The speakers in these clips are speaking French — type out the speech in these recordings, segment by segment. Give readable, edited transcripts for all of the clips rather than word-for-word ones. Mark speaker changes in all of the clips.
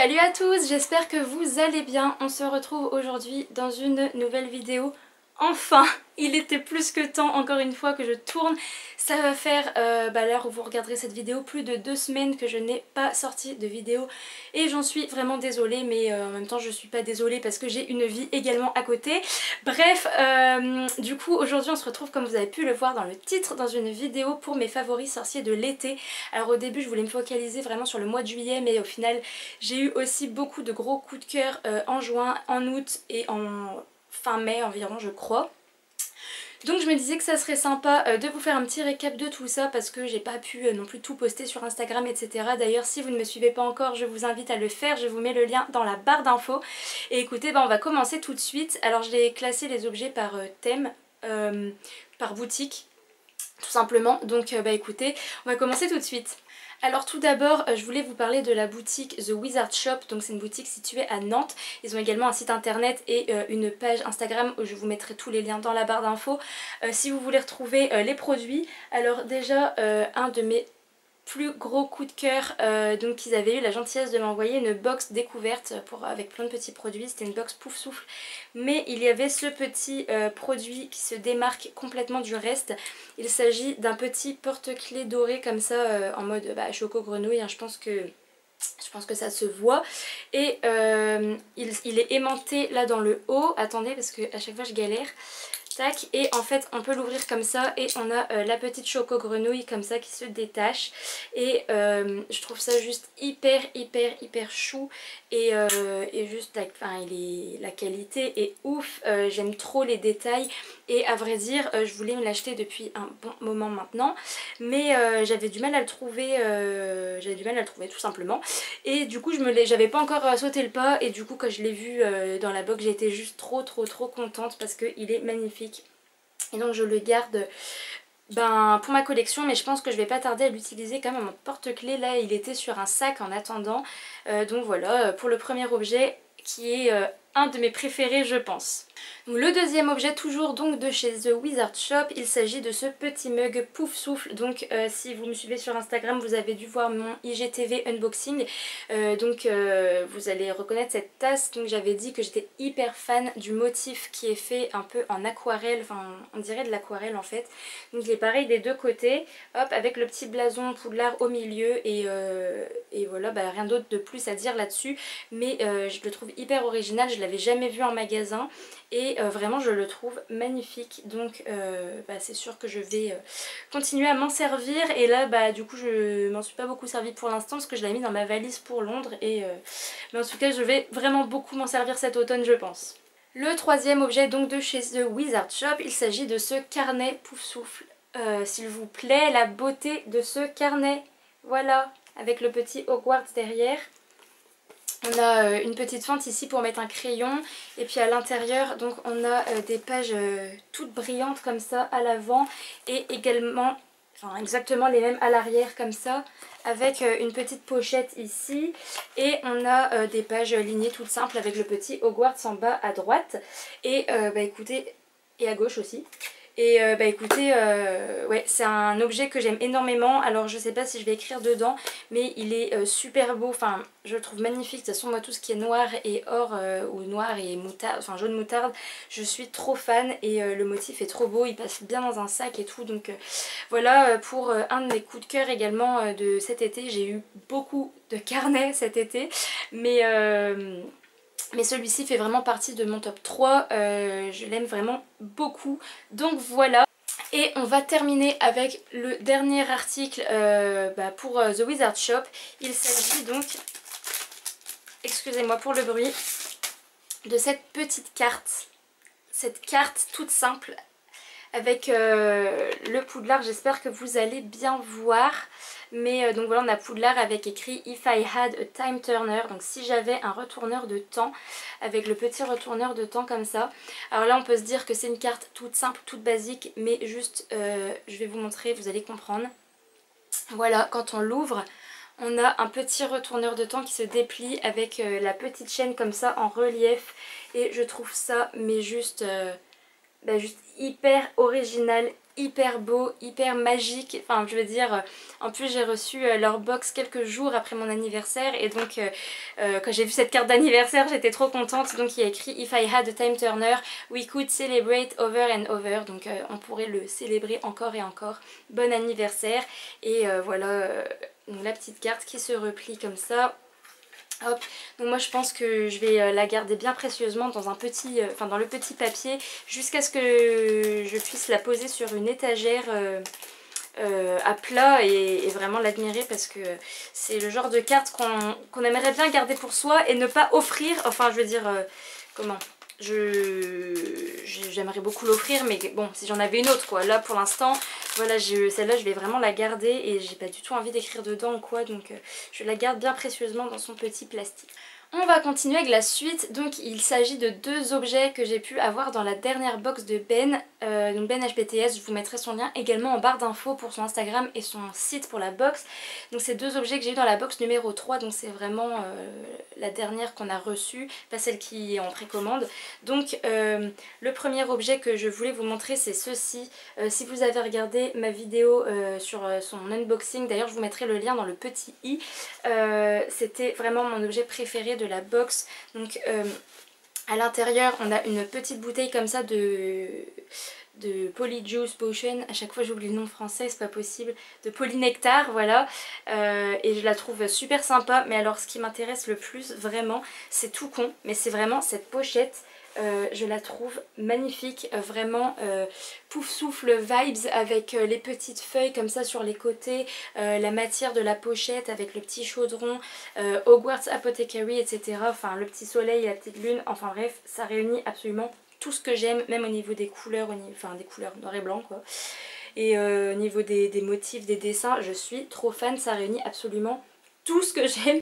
Speaker 1: Salut à tous, j'espère que vous allez bien. On se retrouve aujourd'hui dans une nouvelle vidéo. Enfin, il était plus que temps encore une fois que je tourne. Ça va faire l'heure où vous regarderez cette vidéo plus de 2 semaines que je n'ai pas sorti de vidéo et j'en suis vraiment désolée, mais en même temps je suis pas désolée parce que j'ai une vie également à côté. Bref, du coup aujourd'hui on se retrouve, comme vous avez pu le voir dans le titre, dans une vidéo pour mes favoris sorciers de l'été. Alors au début je voulais me focaliser vraiment sur le mois de juillet, mais au final j'ai eu aussi beaucoup de gros coups de cœur en juin, en août et en fin mai environ je crois. Donc je me disais que ça serait sympa de vous faire un petit récap de tout ça parce que j'ai pas pu non plus tout poster sur Instagram, etc. D'ailleurs si vous ne me suivez pas encore, je vous invite à le faire, je vous mets le lien dans la barre d'infos. Et écoutez, on va commencer tout de suite. Alors j'ai classé les objets par thème, par boutique tout simplement. Donc écoutez, on va commencer tout de suite. Alors tout d'abord je voulais vous parler de la boutique The Wizard Shop, donc c'est une boutique située à Nantes. Ils ont également un site internet et une page Instagram où je vous mettrai tous les liens dans la barre d'infos si vous voulez retrouver les produits. Alors déjà un de mes plus gros coup de cœur, donc ils avaient eu la gentillesse de m'envoyer une box découverte avec plein de petits produits. C'était une box pouf souffle, mais il y avait ce petit produit qui se démarque complètement du reste. Il s'agit d'un petit porte-clés doré comme ça, en mode choco grenouille, hein, je pense que ça se voit. Et il est aimanté là dans le haut. Attendez parce que à chaque fois je galère. Tac, et en fait on peut l'ouvrir comme ça et on a la petite choco grenouille comme ça qui se détache. Et je trouve ça juste hyper chou. Et juste la qualité est ouf. J'aime trop les détails. Et à vrai dire je voulais me l'acheter depuis un bon moment maintenant, mais j'avais du mal à le trouver, tout simplement. Et du coup j'avais pas encore sauté le pas, et du coup quand je l'ai vu dans la box, j'étais juste trop contente parce qu'il est magnifique. Et donc je le garde pour ma collection, mais je pense que je vais pas tarder à l'utiliser quand même en porte-clés. Là il était sur un sac en attendant, donc voilà pour le premier objet qui est un de mes préférés je pense. Donc, le deuxième objet, toujours donc de chez The Wizard Shop, il s'agit de ce petit mug pouf souffle. Donc si vous me suivez sur Instagram, vous avez dû voir mon IGTV unboxing, vous allez reconnaître cette tasse. Donc j'avais dit que j'étais hyper fan du motif qui est fait un peu en aquarelle, enfin on dirait de l'aquarelle en fait. Donc il est pareil des deux côtés, hop, avec le petit blason Poudlard au milieu, et voilà, rien d'autre de plus à dire là-dessus, mais je le trouve hyper original, je l'avais jamais vu en magasin. Et vraiment je le trouve magnifique, donc c'est sûr que je vais continuer à m'en servir. Et là du coup je m'en suis pas beaucoup servi pour l'instant parce que je l'ai mis dans ma valise pour Londres, mais en tout cas je vais vraiment beaucoup m'en servir cet automne je pense. Le troisième objet donc de chez The Wizard Shop, il s'agit de ce carnet pouf souffle. S'il vous plaît, la beauté de ce carnet, voilà, avec le petit Hogwarts derrière. On a une petite fente ici pour mettre un crayon, et puis à l'intérieur donc on a des pages toutes brillantes comme ça à l'avant, et également, exactement les mêmes à l'arrière comme ça, avec une petite pochette ici, et on a des pages lignées toutes simples avec le petit Hogwarts en bas à droite, et écoutez, et à gauche aussi. Et écoutez, ouais, c'est un objet que j'aime énormément. Alors je sais pas si je vais écrire dedans, mais il est super beau, enfin je le trouve magnifique. De toute façon moi tout ce qui est noir et or, ou noir et moutarde, enfin jaune moutarde, je suis trop fan, et le motif est trop beau, il passe bien dans un sac et tout. Donc voilà pour un de mes coups de cœur également de cet été. J'ai eu beaucoup de carnets cet été, mais celui-ci fait vraiment partie de mon top 3, je l'aime vraiment beaucoup, donc voilà. Et on va terminer avec le dernier article pour The Wizard Shop. Il s'agit donc, excusez-moi pour le bruit, de cette petite carte. Cette carte toute simple avec le Poudlard, j'espère que vous allez bien voir. Mais donc voilà, on a Poudlard avec écrit If I had a time turner, donc si j'avais un retourneur de temps, avec le petit retourneur de temps comme ça. Alors là on peut se dire que c'est une carte toute simple, toute basique, mais juste je vais vous montrer, vous allez comprendre. Voilà, quand on l'ouvre, on a un petit retourneur de temps qui se déplie avec la petite chaîne comme ça en relief, et je trouve ça mais juste hyper original, hyper beau, hyper magique, enfin je veux dire, en plus j'ai reçu leur box quelques jours après mon anniversaire et donc quand j'ai vu cette carte d'anniversaire j'étais trop contente. Donc il y a écrit If I had a time turner we could celebrate over and over, donc on pourrait le célébrer encore et encore, bon anniversaire. Et voilà donc la petite carte qui se replie comme ça. Hop, donc moi je pense que je vais la garder bien précieusement dans un petit, dans le petit papier jusqu'à ce que je puisse la poser sur une étagère à plat et vraiment l'admirer, parce que c'est le genre de carte qu'on aimerait bien garder pour soi et ne pas offrir, enfin je veux dire, comment, j'aimerais beaucoup l'offrir, mais bon, si j'en avais une autre quoi. Là pour l'instant, voilà, celle-là je vais vraiment la garder et j'ai pas du tout envie d'écrire dedans ou quoi, donc je la garde bien précieusement dans son petit plastique. On va continuer avec la suite. Donc il s'agit de deux objets que j'ai pu avoir dans la dernière box de Ben, donc Ben HBTS. Je vous mettrai son lien également en barre d'infos pour son Instagram et son site pour la box. Donc c'est deux objets que j'ai eu dans la box numéro 3, donc c'est vraiment la dernière qu'on a reçue, pas celle qui est en précommande. Donc le premier objet que je voulais vous montrer, c'est ceci. Si vous avez regardé ma vidéo sur son unboxing, d'ailleurs je vous mettrai le lien dans le petit i, c'était vraiment mon objet préféré de la box. Donc à l'intérieur on a une petite bouteille comme ça de Polyjuice Potion, à chaque fois j'oublie le nom français, c'est pas possible, de Polynectar, voilà, et je la trouve super sympa. Mais alors ce qui m'intéresse le plus vraiment, c'est tout con, mais c'est vraiment cette pochette. Je la trouve magnifique, vraiment pouf souffle vibes, avec les petites feuilles comme ça sur les côtés, la matière de la pochette avec le petit chaudron, Hogwarts Apothecary, etc. Enfin le petit soleil et la petite lune, enfin bref, ça réunit absolument tout ce que j'aime, même au niveau des couleurs, enfin des couleurs noir et blanc quoi. Et au niveau des motifs, des dessins, je suis trop fan, ça réunit absolument tout ce que j'aime.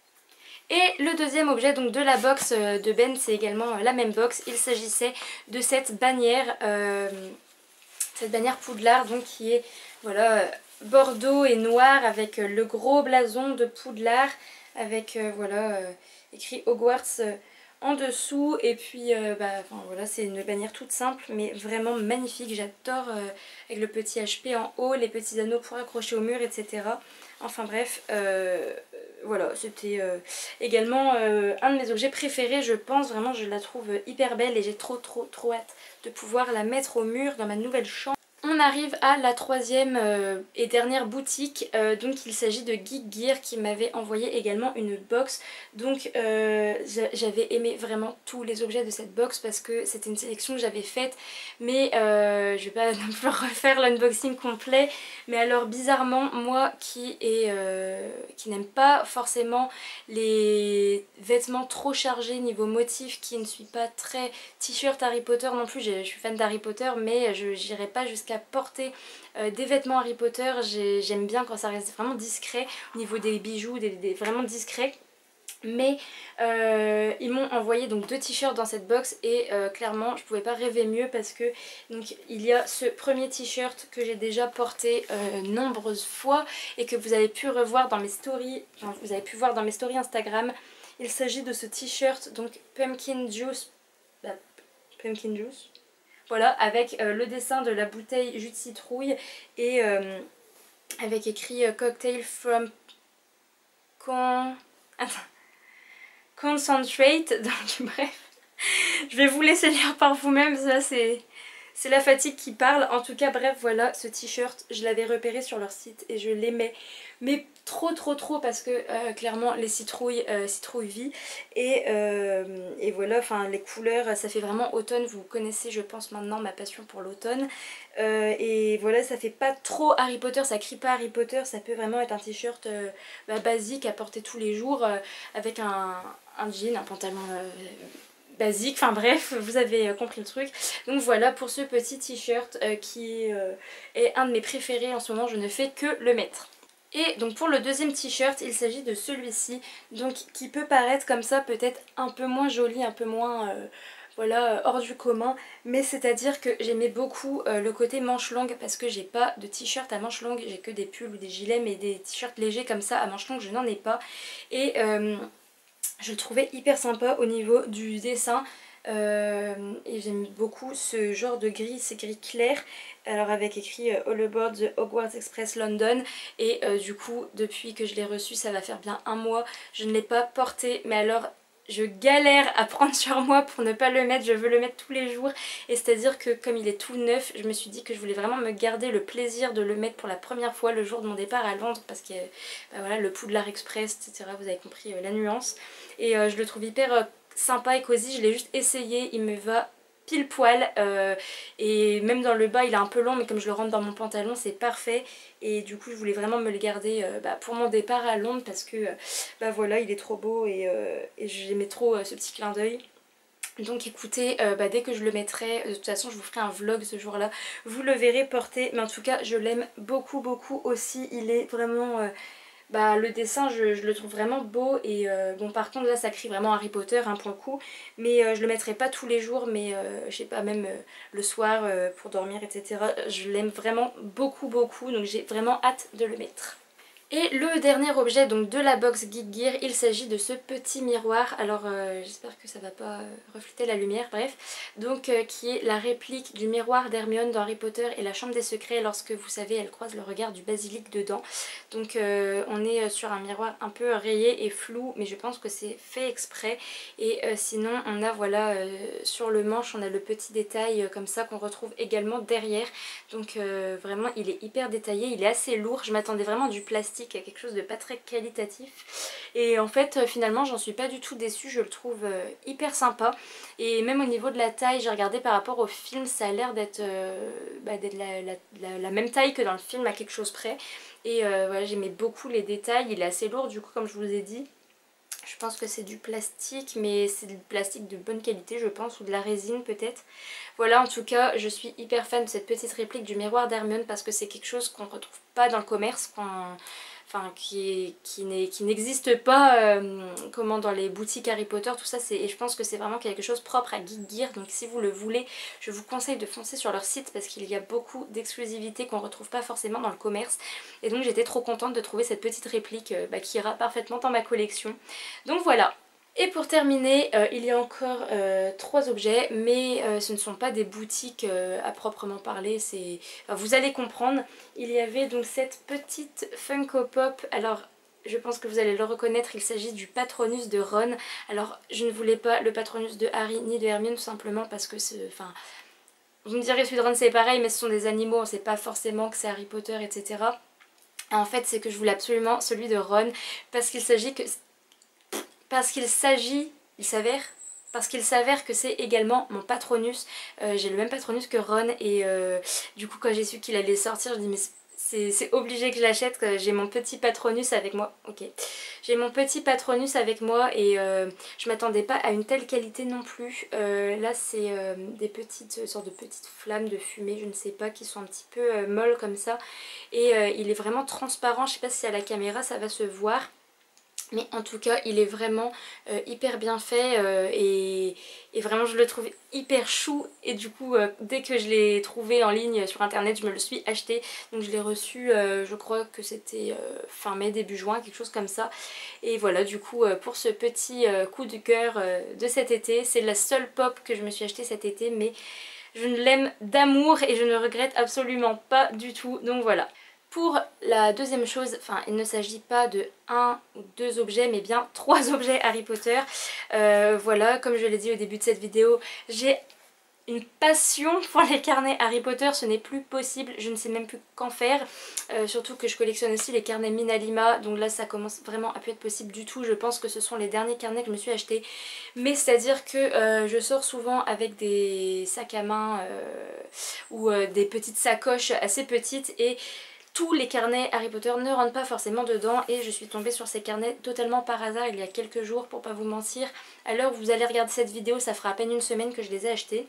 Speaker 1: Et le deuxième objet donc de la box de Ben, c'est également la même box. Il s'agissait de cette bannière Poudlard, donc qui est voilà bordeaux et noir avec le gros blason de Poudlard, avec voilà écrit Hogwarts en dessous. Et puis voilà, c'est une bannière toute simple mais vraiment magnifique, j'adore, avec le petit HP en haut, les petits anneaux pour accrocher au mur, etc. Enfin bref, voilà, c'était également un de mes objets préférés, je pense. Vraiment je la trouve hyper belle et j'ai trop hâte de pouvoir la mettre au mur dans ma nouvelle chambre. On arrive à la troisième et dernière boutique, donc il s'agit de Geek Gear qui m'avait envoyé également une box. Donc j'avais aimé vraiment tous les objets de cette box parce que c'était une sélection que j'avais faite, mais je vais pas non plus refaire l'unboxing complet. Mais alors bizarrement, moi qui n'aime pas forcément les vêtements trop chargés niveau motif, qui ne suis pas très t-shirt Harry Potter non plus, je suis fan d'Harry Potter mais je n'irai pas jusqu'à porter des vêtements Harry Potter. J'aime bien quand ça reste vraiment discret au niveau des bijoux, vraiment discret. Mais ils m'ont envoyé donc deux t-shirts dans cette box et clairement je pouvais pas rêver mieux, parce que donc il y a ce premier t-shirt que j'ai déjà porté nombreuses fois et que vous avez pu revoir dans mes stories, enfin, vous avez pu voir dans mes stories Instagram. Il s'agit de ce t-shirt donc Pumpkin Juice, voilà, avec le dessin de la bouteille jus de citrouille et avec écrit cocktail from concentrate. Donc bref, je vais vous laisser lire par vous-même, ça c'est la fatigue qui parle. En tout cas bref, voilà, ce t-shirt je l'avais repéré sur leur site et je l'aimais, mais trop parce que clairement les citrouilles vie et voilà, enfin les couleurs, ça fait vraiment automne. Vous connaissez je pense maintenant ma passion pour l'automne, et voilà, ça fait pas trop Harry Potter, ça crie pas Harry Potter, ça peut vraiment être un t-shirt basique à porter tous les jours, avec un jean, un pantalon basique, enfin bref, vous avez compris le truc. Donc voilà pour ce petit t-shirt qui est un de mes préférés en ce moment, je ne fais que le mettre. Et donc pour le deuxième t-shirt, il s'agit de celui-ci, donc qui peut paraître comme ça peut-être un peu moins joli, un peu moins voilà, hors du commun, mais c'est à dire que j'aimais beaucoup le côté manche longue, parce que j'ai pas de t-shirt à manche longue, j'ai que des pulls ou des gilets, mais des t-shirts légers comme ça à manche longue je n'en ai pas. Et je le trouvais hyper sympa au niveau du dessin. Et j'aime beaucoup ce genre de gris, c'est gris clair, alors avec écrit All Aboard the Hogwarts Express London. Et du coup depuis que je l'ai reçu, ça va faire bien un mois, je ne l'ai pas porté, mais alors je galère à prendre sur moi pour ne pas le mettre, je veux le mettre tous les jours. Et c'est à dire que comme il est tout neuf, je me suis dit que je voulais vraiment me garder le plaisir de le mettre pour la première fois le jour de mon départ à Londres, parce que bah voilà, le Poudlard Express, etc. Vous avez compris la nuance. Et je le trouve hyper sympa et cosy, je l'ai juste essayé, il me va pile poil, et même dans le bas il est un peu long, mais comme je le rentre dans mon pantalon c'est parfait. Et du coup je voulais vraiment me le garder pour mon départ à Londres, parce que bah voilà, il est trop beau, et j'aimais trop ce petit clin d'œil. Donc écoutez, dès que je le mettrai, de toute façon je vous ferai un vlog ce jour là, vous le verrez porter. Mais en tout cas je l'aime beaucoup beaucoup aussi, il est vraiment... le dessin je le trouve vraiment beau. Et bon, par contre là ça crie vraiment Harry Potter hein, pour le coup. Mais je le mettrai pas tous les jours, mais je sais pas, même le soir pour dormir, etc. Je l'aime vraiment beaucoup beaucoup, donc j'ai vraiment hâte de le mettre. Et le dernier objet donc de la box Geek Gear, il s'agit de ce petit miroir. Alors j'espère que ça va pas refléter la lumière, bref. Donc qui est la réplique du miroir d'Hermione dans Harry Potter et la chambre des secrets, lorsque vous savez elle croise le regard du basilic dedans. Donc on est sur un miroir un peu rayé et flou, mais je pense que c'est fait exprès. Et sinon on a voilà sur le manche on a le petit détail comme ça qu'on retrouve également derrière. Donc vraiment il est hyper détaillé, il est assez lourd, je m'attendais vraiment à du plastique, à quelque chose de pas très qualitatif. Et en fait finalement j'en suis pas du tout déçue, je le trouve hyper sympa. Et même au niveau de la taille, j'ai regardé par rapport au film, ça a l'air d'être la même taille que dans le film à quelque chose près. Et voilà, j'aimais beaucoup les détails, il est assez lourd du coup comme je vous ai dit. Je pense que c'est du plastique, mais c'est du plastique de bonne qualité je pense, ou de la résine peut-être. Voilà, en tout cas je suis hyper fan de cette petite réplique du miroir d'Hermione, parce que c'est quelque chose qu'on ne retrouve pas dans le commerce, qui n'existe pas comment, dans les boutiques Harry Potter, tout ça. Et je pense que c'est vraiment quelque chose propre à Geek Gear. Donc si vous le voulez, je vous conseille de foncer sur leur site, parce qu'il y a beaucoup d'exclusivités qu'on ne retrouve pas forcément dans le commerce. Et donc j'étais trop contente de trouver cette petite réplique qui ira parfaitement dans ma collection. Donc voilà. Et pour terminer, il y a encore 3 objets, mais ce ne sont pas des boutiques à proprement parler, vous allez comprendre. Il y avait donc cette petite Funko Pop, alors je pense que vous allez le reconnaître, il s'agit du Patronus de Ron. Alors je ne voulais pas le Patronus de Harry ni de Hermione, tout simplement parce que vous me direz celui de Ron c'est pareil, mais ce sont des animaux, on ne sait pas forcément que c'est Harry Potter, etc. En fait c'est que je voulais absolument celui de Ron, parce qu'il s'agit que... Parce qu'il s'avère que c'est également mon Patronus. J'ai le même Patronus que Ron, et du coup quand j'ai su qu'il allait sortir, je dis mais c'est obligé que je l'achète. J'ai mon petit Patronus avec moi. Ok. J'ai mon petit Patronus avec moi, et je m'attendais pas à une telle qualité non plus. Là c'est des petites sortes de petites flammes de fumée, je ne sais pas, qui sont un petit peu molles comme ça. Et il est vraiment transparent, je sais pas si à la caméra ça va se voir. Mais en tout cas il est vraiment hyper bien fait, et vraiment je le trouve hyper chou. Et du coup dès que je l'ai trouvé en ligne sur internet, je me le suis acheté. Donc je l'ai reçu je crois que c'était fin mai début juin, quelque chose comme ça. Et voilà, du coup pour ce petit coup de cœur de cet été, c'est la seule pop que je me suis acheté cet été, mais je l'aime d'amour et je ne regrette absolument pas du tout. Donc voilà. Pour la deuxième chose, il ne s'agit pas de 1 ou 2 objets, mais bien 3 objets Harry Potter. Voilà, comme je l'ai dit au début de cette vidéo, j'ai une passion pour les carnets Harry Potter, ce n'est plus possible, je ne sais même plus qu'en faire. Surtout que je collectionne aussi les carnets Minalima, donc là ça commence vraiment à plus être possible du tout. Je pense que ce sont les derniers carnets que je me suis achetés. Mais c'est à dire que je sors souvent avec des sacs à main ou des petites sacoches assez petites, et tous les carnets Harry Potter ne rentrent pas forcément dedans. Et je suis tombée sur ces carnets totalement par hasard il y a quelques jours, pour pas vous mentir. À l'heure où vous allez regarder cette vidéo, ça fera à peine une semaine que je les ai achetés.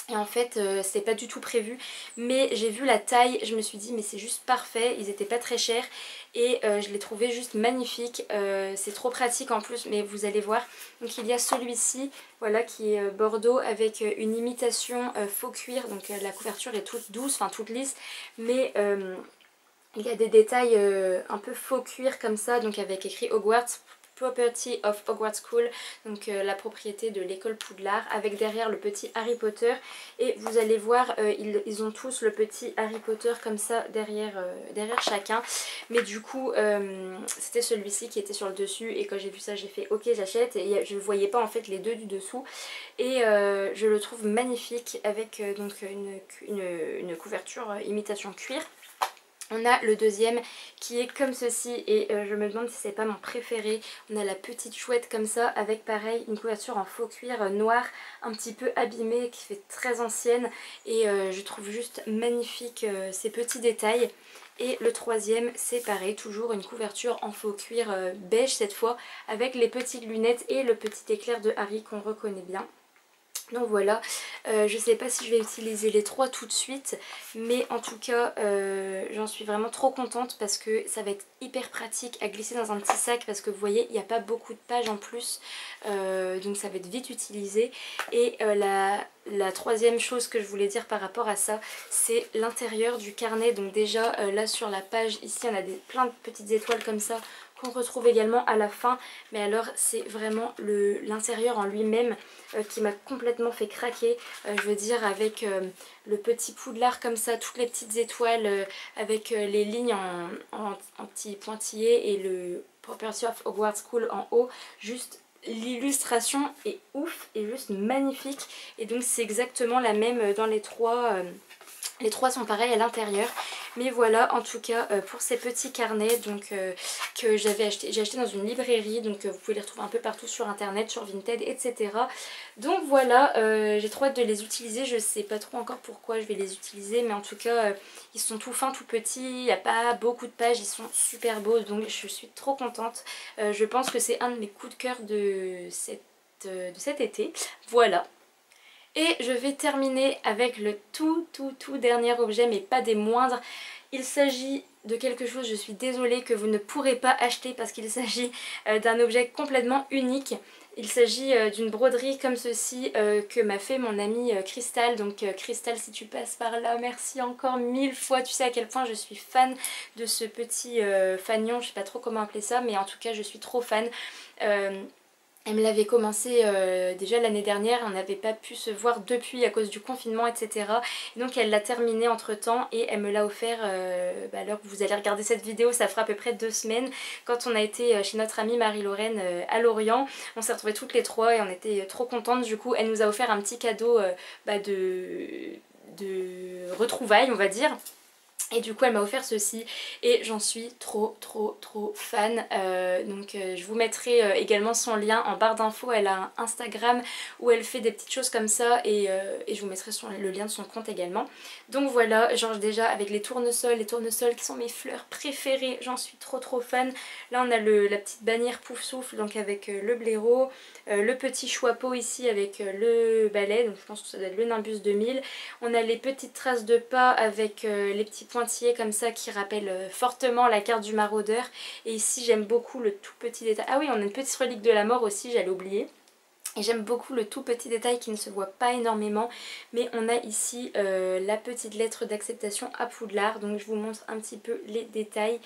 Speaker 1: Et en fait c'est pas du tout prévu, mais j'ai vu la taille, je me suis dit mais c'est juste parfait, ils étaient pas très chers. Et je les trouvais juste magnifiques, c'est trop pratique en plus, mais vous allez voir. Donc il y a celui-ci, voilà, qui est bordeaux avec une imitation faux cuir, donc la couverture est toute douce, enfin toute lisse, mais il y a des détails un peu faux cuir comme ça, donc avec écrit Hogwarts Property of Hogwarts School, donc la propriété de l'école Poudlard, avec derrière le petit Harry Potter. Et vous allez voir, ils ont tous le petit Harry Potter comme ça derrière chacun. Mais du coup, c'était celui-ci qui était sur le dessus et quand j'ai vu ça j'ai fait ok j'achète. Et je ne voyais pas en fait les deux du dessous. Et je le trouve magnifique avec donc une couverture imitation cuir. On a le deuxième qui est comme ceci et je me demande si c'est pas mon préféré. On a la petite chouette comme ça avec pareil une couverture en faux cuir noir un petit peu abîmée qui fait très ancienne et je trouve juste magnifique ces petits détails. Et le troisième c'est pareil, toujours une couverture en faux cuir beige cette fois avec les petites lunettes et le petit éclair de Harry qu'on reconnaît bien. Donc voilà, je sais pas si je vais utiliser les trois tout de suite, mais en tout cas j'en suis vraiment trop contente parce que ça va être hyper pratique à glisser dans un petit sac parce que vous voyez il n'y a pas beaucoup de pages en plus, donc ça va être vite utilisé. Et la troisième chose que je voulais dire par rapport à ça, c'est l'intérieur du carnet. Donc déjà là sur la page ici on a plein de petites étoiles comme ça qu'on retrouve également à la fin, mais alors c'est vraiment l'intérieur en lui-même qui m'a complètement fait craquer, je veux dire avec le petit Poudlard comme ça, toutes les petites étoiles avec les lignes en petits pointillés et le Property of Hogwarts School en haut, juste l'illustration est ouf et juste magnifique. Et donc c'est exactement la même dans les trois. Les trois sont pareils à l'intérieur. Mais voilà en tout cas pour ces petits carnets donc, que j'ai acheté dans une librairie. Donc vous pouvez les retrouver un peu partout sur internet, sur Vinted, etc. Donc voilà, j'ai trop hâte de les utiliser. Je sais pas trop encore pourquoi je vais les utiliser. Mais en tout cas ils sont tout fins, tout petits. Il n'y a pas beaucoup de pages, ils sont super beaux. Donc je suis trop contente. Je pense que c'est un de mes coups de cœur de cet été. Voilà. Et je vais terminer avec le tout dernier objet, mais pas des moindres. Il s'agit de quelque chose, je suis désolée, que vous ne pourrez pas acheter parce qu'il s'agit d'un objet complètement unique. Il s'agit d'une broderie comme ceci que m'a fait mon amie Crystal. Donc Crystal, si tu passes par là, merci encore 1000 fois. Tu sais à quel point je suis fan de ce petit fanion, je sais pas trop comment appeler ça, mais en tout cas je suis trop fan. Elle me l'avait commencé déjà l'année dernière, on n'avait pas pu se voir depuis à cause du confinement, etc. Et donc elle l'a terminé entre temps et elle me l'a offert, alors que vous allez regarder cette vidéo, ça fera à peu près 2 semaines, quand on a été chez notre amie Marie-Lorraine à Lorient. On s'est retrouvés toutes les trois et on était trop contentes. Du coup elle nous a offert un petit cadeau de retrouvailles on va dire. Et du coup elle m'a offert ceci et j'en suis trop fan. Je vous mettrai également son lien en barre d'infos. Elle a un Instagram où elle fait des petites choses comme ça et je vous mettrai le lien de son compte également. Donc voilà, genre déjà avec les tournesols qui sont mes fleurs préférées, j'en suis trop fan. Là on a la petite bannière Pouf Souffle donc avec le blaireau, le petit choix-peau ici avec le balai, donc je pense que ça doit être le Nimbus 2000. On a les petites traces de pas avec les petits pointillés comme ça qui rappellent fortement la carte du maraudeur. Et ici j'aime beaucoup le tout petit détail. Ah oui, on a une petite relique de la mort aussi, j'allais oublier. Et j'aime beaucoup le tout petit détail qui ne se voit pas énormément. Mais on a ici la petite lettre d'acceptation à Poudlard. Donc je vous montre un petit peu les détails.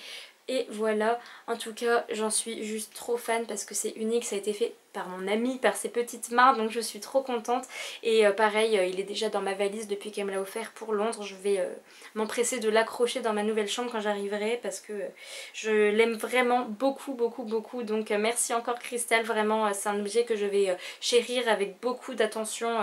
Speaker 1: Et voilà, en tout cas j'en suis juste trop fan parce que c'est unique, ça a été fait par mon amie, par ses petites mains, donc je suis trop contente. Et pareil, il est déjà dans ma valise depuis qu'elle me l'a offert pour Londres. Je vais m'empresser de l'accrocher dans ma nouvelle chambre quand j'arriverai parce que je l'aime vraiment beaucoup. Donc merci encore Crystal, vraiment c'est un objet que je vais chérir avec beaucoup d'attention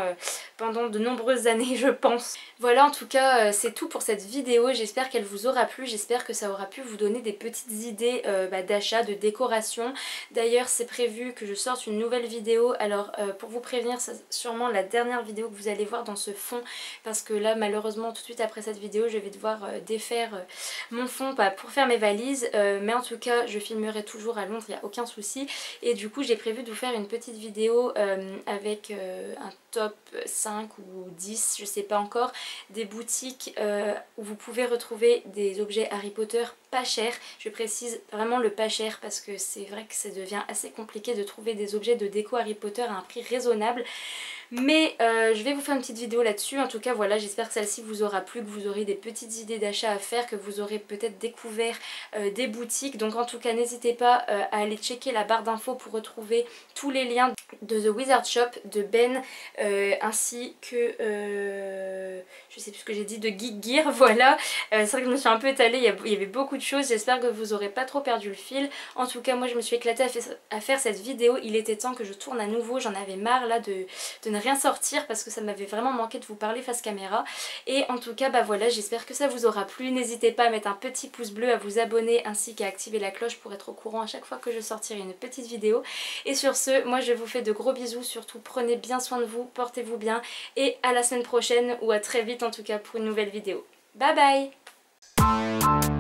Speaker 1: pendant de nombreuses années je pense. Voilà, en tout cas c'est tout pour cette vidéo, j'espère qu'elle vous aura plu, j'espère que ça aura pu vous donner des petites idées d'achat, de décoration. D'ailleurs c'est prévu que je sorte une nouvelle vidéo, alors pour vous prévenir c'est sûrement la dernière vidéo que vous allez voir dans ce fond parce que là malheureusement tout de suite après cette vidéo je vais devoir défaire mon fond pour faire mes valises, mais en tout cas je filmerai toujours à Londres, il n'y a aucun souci. Et du coup j'ai prévu de vous faire une petite vidéo avec un top 5 ou 10, je sais pas encore, des boutiques où vous pouvez retrouver des objets Harry Potter pas cher. Je précise vraiment le pas cher parce que c'est vrai que ça devient assez compliqué de trouver des objets de déco Harry Potter à un prix raisonnable. Mais je vais vous faire une petite vidéo là-dessus. En tout cas voilà, j'espère que celle-ci vous aura plu, que vous aurez des petites idées d'achat à faire, que vous aurez peut-être découvert des boutiques. Donc en tout cas n'hésitez pas à aller checker la barre d'infos pour retrouver tous les liens de The Wizard Shop, de Ben, ainsi que je sais plus ce que j'ai dit, de Geek Gear. Voilà, c'est vrai que je me suis un peu étalée, il y avait beaucoup de choses. J'espère que vous aurez pas trop perdu le fil. En tout cas moi je me suis éclatée à faire cette vidéo. Il était temps que je tourne à nouveau, j'en avais marre là de ne rien sortir parce que ça m'avait vraiment manqué de vous parler face caméra. Et en tout cas bah voilà, j'espère que ça vous aura plu. N'hésitez pas à mettre un petit pouce bleu, à vous abonner ainsi qu'à activer la cloche pour être au courant à chaque fois que je sortirai une petite vidéo. Et sur ce, moi je vous fais de gros bisous, surtout prenez bien soin de vous, portez-vous bien et à la semaine prochaine ou à très vite en tout cas pour une nouvelle vidéo. Bye bye.